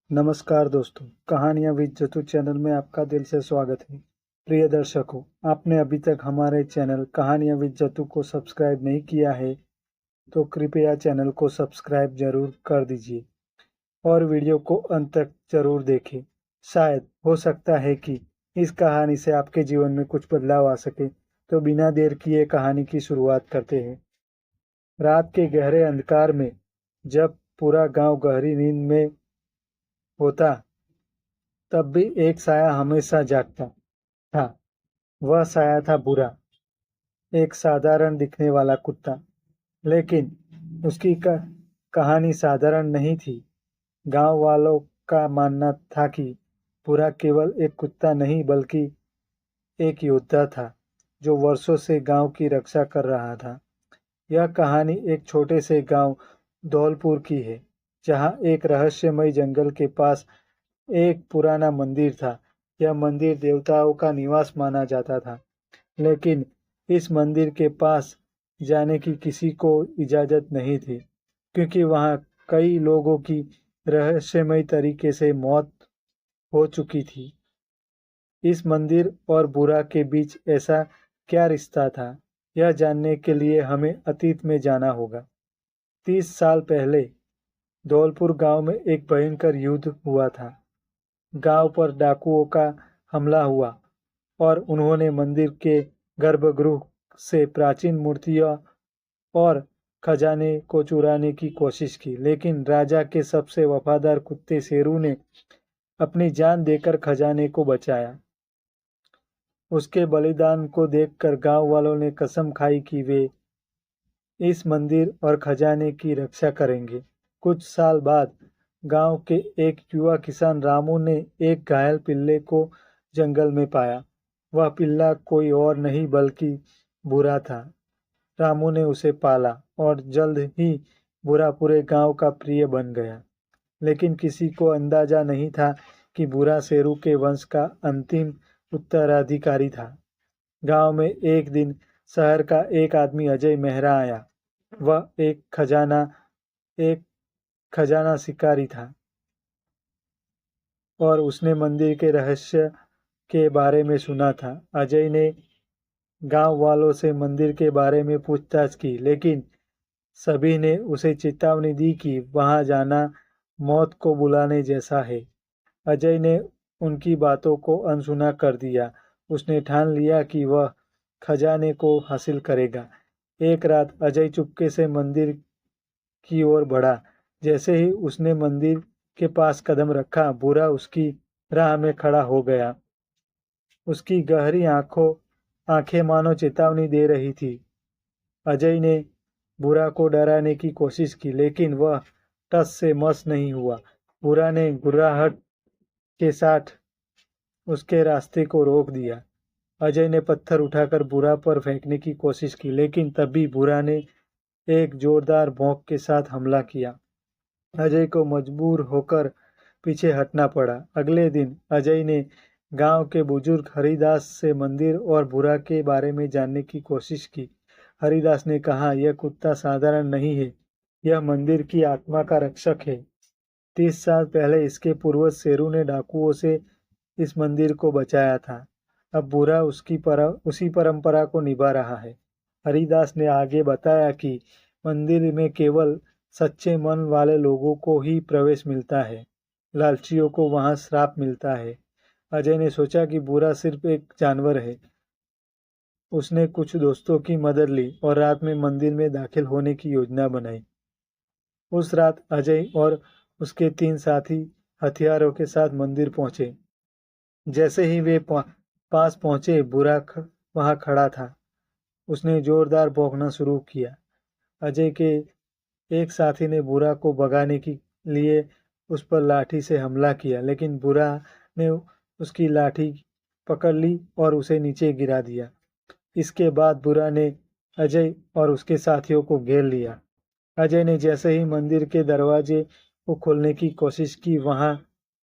नमस्कार दोस्तों, कहानियाँ विद जतू चैनल में आपका दिल से स्वागत है। प्रिय दर्शकों, आपने अभी तक हमारे चैनल कहानियाँ विद जतू को सब्सक्राइब नहीं किया है तो कृपया चैनल को सब्सक्राइब जरूर कर दीजिए और वीडियो को अंत तक जरूर देखें। शायद हो सकता है कि इस कहानी से आपके जीवन में कुछ बदलाव आ सके। तो बिना देर किए कहानी की शुरुआत करते हैं। रात के गहरे अंधकार में जब पूरा गांव गहरी नींद में होता, तब भी एक साया हमेशा जागता था। वह साया था बुरा, एक साधारण दिखने वाला कुत्ता। लेकिन उसकी कहानी साधारण नहीं थी। गांव वालों का मानना था कि बुरा केवल एक कुत्ता नहीं बल्कि एक योद्धा था जो वर्षों से गांव की रक्षा कर रहा था। यह कहानी एक छोटे से गांव धौलपुर की है, जहां एक रहस्यमय जंगल के पास एक पुराना मंदिर था। यह मंदिर देवताओं का निवास माना जाता था, लेकिन इस मंदिर के पास जाने की किसी को इजाजत नहीं थी, क्योंकि वहां कई लोगों की रहस्यमय तरीके से मौत हो चुकी थी। इस मंदिर और बुरा के बीच ऐसा क्या रिश्ता था, यह जानने के लिए हमें अतीत में जाना होगा। 30 साल पहले धौलपुर गांव में एक भयंकर युद्ध हुआ था। गांव पर डाकुओं का हमला हुआ और उन्होंने मंदिर के गर्भगृह से प्राचीन मूर्तियां और खजाने को चुराने की कोशिश की, लेकिन राजा के सबसे वफादार कुत्ते शेरू ने अपनी जान देकर खजाने को बचाया। उसके बलिदान को देखकर गांव वालों ने कसम खाई कि वे इस मंदिर और खजाने की रक्षा करेंगे। कुछ साल बाद गांव के एक युवा किसान रामू ने एक घायल पिल्ले को जंगल में पाया। वह पिल्ला कोई और नहीं बल्कि बुरा था। रामू ने उसे पाला और जल्द ही बुरा पूरे गांव का प्रिय बन गया। लेकिन किसी को अंदाजा नहीं था कि बुरा शेरू के वंश का अंतिम उत्तराधिकारी था। गांव में एक दिन शहर का एक आदमी अजय मेहरा आया। वह एक खजाना शिकारी था और उसने मंदिर के रहस्य के बारे में सुना था। अजय ने गांव वालों से मंदिर के बारे में पूछताछ की, लेकिन सभी ने उसे चेतावनी दी कि वहां जाना मौत को बुलाने जैसा है। अजय ने उनकी बातों को अनसुना कर दिया। उसने ठान लिया कि वह खजाने को हासिल करेगा। एक रात अजय चुपके से मंदिर की ओर बढ़ा। जैसे ही उसने मंदिर के पास कदम रखा, बुरा उसकी राह में खड़ा हो गया। उसकी गहरी आंखें मानो चेतावनी दे रही थी। अजय ने बुरा को डराने की कोशिश की, लेकिन वह टस से मस नहीं हुआ। बुरा ने गुर्राहट के साथ उसके रास्ते को रोक दिया। अजय ने पत्थर उठाकर बुरा पर फेंकने की कोशिश की, लेकिन तभी बुरा ने एक जोरदार भौंक के साथ हमला किया। अजय को मजबूर होकर पीछे हटना पड़ा। अगले दिन अजय ने गांव के बुजुर्ग हरिदास से मंदिर और बुरा के बारे में जानने की कोशिश की। हरिदास ने कहा, यह कुत्ता साधारण नहीं है, यह मंदिर की आत्मा का रक्षक है। 30 साल पहले इसके पूर्वज शेरू ने डाकुओं से इस मंदिर को बचाया था। अब बुरा उसी परंपरा को निभा रहा है। हरिदास ने आगे बताया कि मंदिर में केवल सच्चे मन वाले लोगों को ही प्रवेश मिलता है, लालचियों को वहां श्राप मिलता है। अजय ने सोचा कि बुरा सिर्फ एक जानवर है। उसने कुछ दोस्तों की मदद ली और रात में मंदिर में दाखिल होने की योजना बनाई। उस रात अजय और उसके 3 साथी हथियारों के साथ मंदिर पहुंचे। जैसे ही वे पास पहुंचे, बुरा वहां खड़ा था। उसने जोरदार भौंकना शुरू किया। अजय के एक साथी ने बुरा को भगाने के लिए उस पर लाठी से हमला किया, लेकिन बुरा ने उसकी लाठी पकड़ ली और उसे नीचे गिरा दिया। इसके बाद बुरा ने अजय और उसके साथियों को घेर लिया। अजय ने जैसे ही मंदिर के दरवाजे को खोलने की कोशिश की, वहां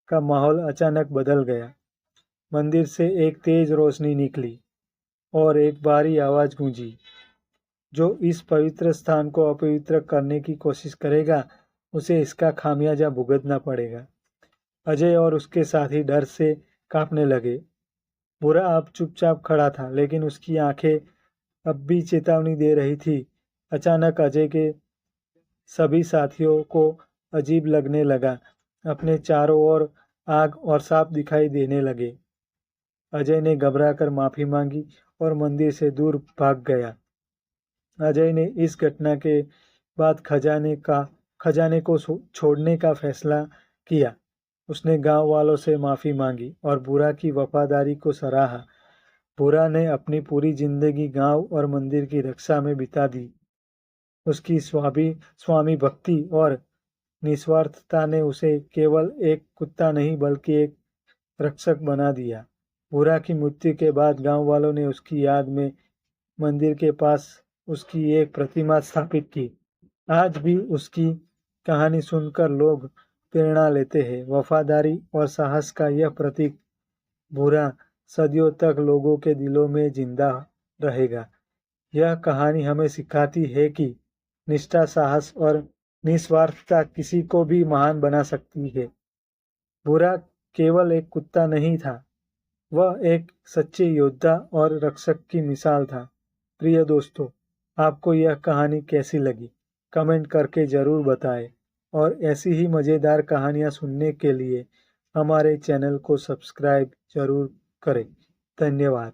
का माहौल अचानक बदल गया। मंदिर से एक तेज रोशनी निकली और एक भारी आवाज गूंजी, जो इस पवित्र स्थान को अपवित्र करने की कोशिश करेगा उसे इसका खामियाजा भुगतना पड़ेगा। अजय और उसके साथी डर से कांपने लगे। बुरा अब चुपचाप खड़ा था, लेकिन उसकी आंखें अब भी चेतावनी दे रही थी। अचानक अजय के सभी साथियों को अजीब लगने लगा। अपने चारों ओर आग और सांप दिखाई देने लगे। अजय ने घबराकर माफी मांगी और मंदिर से दूर भाग गया। अजय ने इस घटना के बाद खजाने को छोड़ने का फैसला किया। उसने गांव वालों से माफी मांगी और बुरा की वफादारी को सराहा। बुरा ने अपनी पूरी जिंदगी गांव और मंदिर की रक्षा में बिता दी। उसकी स्वामी भक्ति और निस्वार्थता ने उसे केवल एक कुत्ता नहीं बल्कि एक रक्षक बना दिया। बुरा की मृत्यु के बाद गांव वालों ने उसकी याद में मंदिर के पास उसकी एक प्रतिमा स्थापित की। आज भी उसकी कहानी सुनकर लोग प्रेरणा लेते हैं। वफादारी और साहस का यह प्रतीक बुरा सदियों तक लोगों के दिलों में जिंदा रहेगा। यह कहानी हमें सिखाती है कि निष्ठा, साहस और निस्वार्थता किसी को भी महान बना सकती है। बुरा केवल एक कुत्ता नहीं था, वह एक सच्चे योद्धा और रक्षक की मिसाल था। प्रिय दोस्तों, आपको यह कहानी कैसी लगी? कमेंट करके जरूर बताएं और ऐसी ही मज़ेदार कहानियाँ सुनने के लिए हमारे चैनल को सब्सक्राइब जरूर करें। धन्यवाद।